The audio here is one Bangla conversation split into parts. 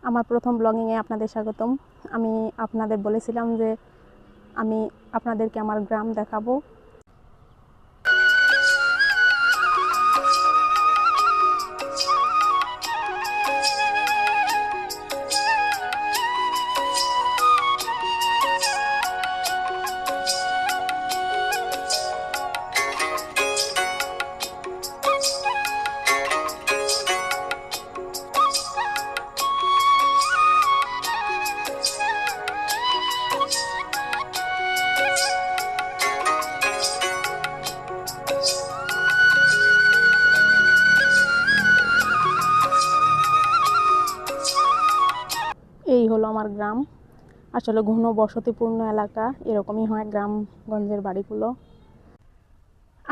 আমার প্রথম ব্লগিংয়ে আপনাদের স্বাগতম। আমি আপনাদের বলেছিলাম যে আমি আপনাদেরকে আমার গ্রাম দেখাবো। এই হলো আমার গ্রাম। আসলে ঘন বসতিপূর্ণ এলাকা, এরকমই হয় গ্রামগঞ্জের বাড়িগুলো।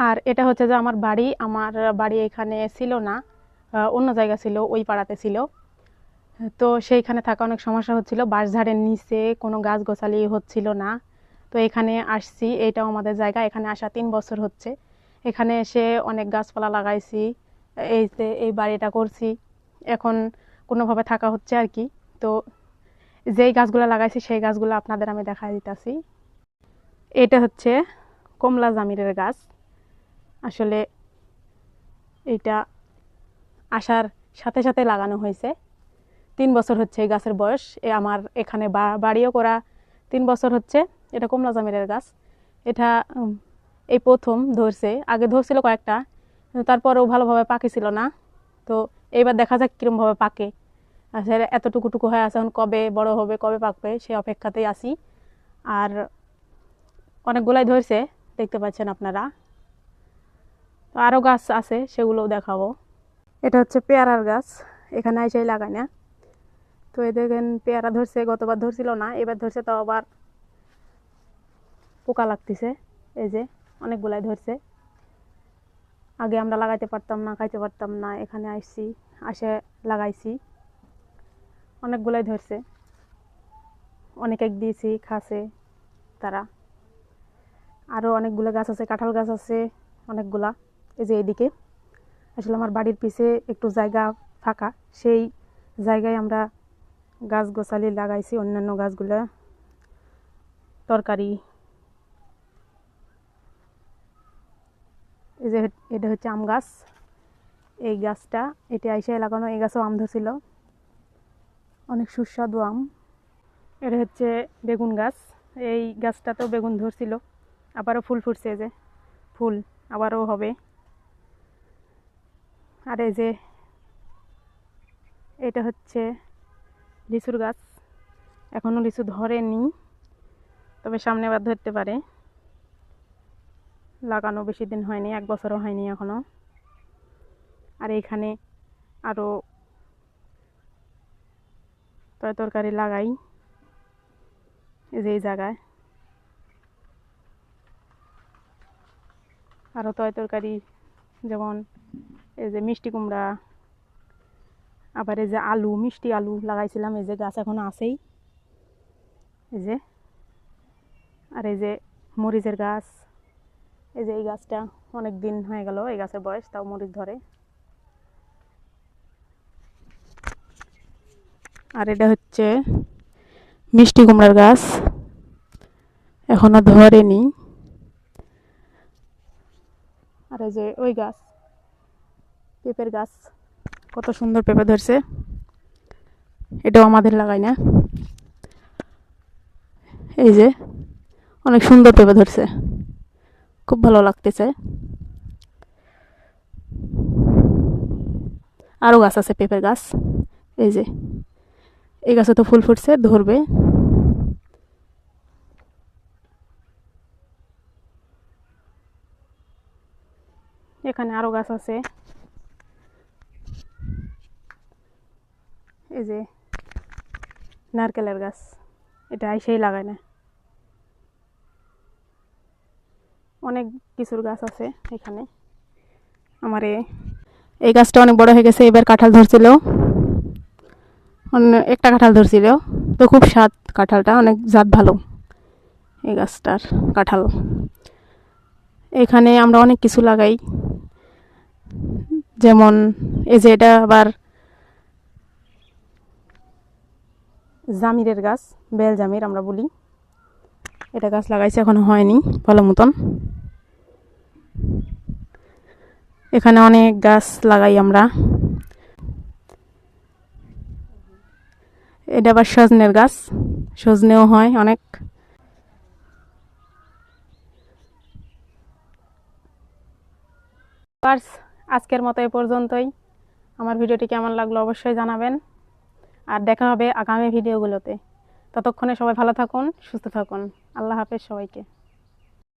আর এটা হচ্ছে যে আমার বাড়ি এখানে ছিল না, অন্য জায়গা ছিল, ওই পাড়াতে ছিল। তো সেইখানে থাকা অনেক সমস্যা হচ্ছিল, বাঁশঝাড়ের নিচে কোনো গাছ গোছালি হচ্ছিল না। তো এখানে আসছি, এইটাও আমাদের জায়গা। এখানে আসা 3 বছর হচ্ছে। এখানে এসে অনেক গাছপালা লাগাইছি, এই যে এই বাড়িটা করছি। এখন কোনোভাবে থাকা হচ্ছে আর কি। তো যেই গাছগুলো লাগাইছি সেই গাছগুলো আপনাদের আমি দেখাই দিতেছি। এটা হচ্ছে কমলা জামিরের গাছ। আসলে এইটা আসার সাথে সাথে লাগানো হয়েছে। 3 বছর হচ্ছে এই গাছের বয়স। আমার এখানে বাড়িও করা 3 বছর হচ্ছে। এটা কমলা জামিরের গাছ। এটা এই প্রথম ধরছে, আগে ধরছিল কয়েকটা, তারপরেও ভালোভাবে পাকিছিল না। তো এইবার দেখা যাক কিরমভাবে পাকে। আসলে এতটুকু হয়ে আছে, এখন কবে বড় হবে, কবে পাকবে সেই অপেক্ষাতেই আছি। আর অনেকগুলাই ধরছে, দেখতে পাচ্ছেন আপনারা। তো আরও গাছ আছে, সেগুলোও দেখাবো। এটা হচ্ছে পেয়ারার গাছ, এখানে এসেই লাগাই না। তো এই দেখেন পেয়ারা ধরছে, গতবার ধরছিল না, এবার ধরছে, তো আবার পোকা লাগতেছে। এই যে অনেকগুলাই ধরছে। আগে আমরা লাগাইতে পারতাম না, খাইতে পারতাম না, এখানে আসে লাগাইছি। অনেকগুলাই ধরছে, অনেকে দিয়েছি, খাসে তারা। আরও অনেকগুলো গাছ আছে, কাঁঠাল গাছ আছে অনেকগুলা। এই যে এদিকে আসলে আমার বাড়ির পিছে একটু জায়গা ফাঁকা, সেই জায়গায় আমরা গাছ গোছালি লাগাইছি। অন্যান্য গাছগুলো তরকারি। এই যে এটা হচ্ছে আম গাছ। এই গাছটা এটা এসে লাগানো, এই গাছও আম ধরছিল, অনেক সুস্বাদু আম। এটা হচ্ছে বেগুন গাছ। এই গাছটাতেও বেগুন ধরছিল, আবারও ফুল ফুটছে, যে ফুল আবারও হবে। আর এই যে এটা হচ্ছে লিচুর গাছ। এখনো লিচু ধরেনি, তবে সামনে আবার ধরতে পারে। লাগানো বেশি দিন হয়নি, 1 বছরও হয়নি এখনো। আর এইখানে আরও তরকারি লাগাই, এই যে এই জায়গায় আরও তরকারি, যেমন এই যে মিষ্টি কুমড়া, আবার এই যে আলু, মিষ্টি আলু লাগাইছিলাম। এই যে গাছ এখনো আছেই, এই যে। আর এই যে মরিচের গাছ। এই যে এই গাছটা অনেক দিন হয়ে গেল, এই গাছের বয়স, তাও মরিচ ধরে। আর এটা হচ্ছে মিষ্টি কুমড়ার গাছ, এখনো ধরেনি। আর এই যে ওই গাছ, পেঁপের গাছ, কত সুন্দর পেঁপে ধরছে। এটাও আমাদের লাগাই না। এই যে অনেক সুন্দর পেঁপে ধরছে, খুব ভালো লাগতেছে। আরও গাছ আছে পেঁপের গাছ। এই যে এই গাছে তো ফুল ফুটছে, ধরবে। এখানে আরও গাছ আছে। এই যে নারকেলের গাছ, এটা আইসেই লাগায় না। অনেক কিছুর গাছ আছে এখানে। আমার এই গাছটা অনেক বড় হয়ে গেছে, এবার কাঁঠাল ধরছিল, একটা কাঁঠাল ধরছিল। তো খুব স্বাদ কাঁঠালটা, অনেক জাত ভালো এই গাছটার কাঁঠাল। এখানে আমরা অনেক কিছু লাগাই, যেমন এই যে এটা আবার জামিরের গাছ, বেল জামির আমরা বলি। এটা গাছ লাগাইছে, এখনো হয়নি ভালো মতন। এখানে অনেক গাছ লাগাই আমরা। এটা আবার সজনের গাছ, সজনেও হয় অনেক। আজকের মতো এ পর্যন্তই। আমার ভিডিওটি কেমন লাগলো অবশ্যই জানাবেন, আর দেখা হবে আগামী ভিডিওগুলোতে। ততক্ষণে সবাই ভালো থাকুন, সুস্থ থাকুন। আল্লাহ হাফেজ সবাইকে।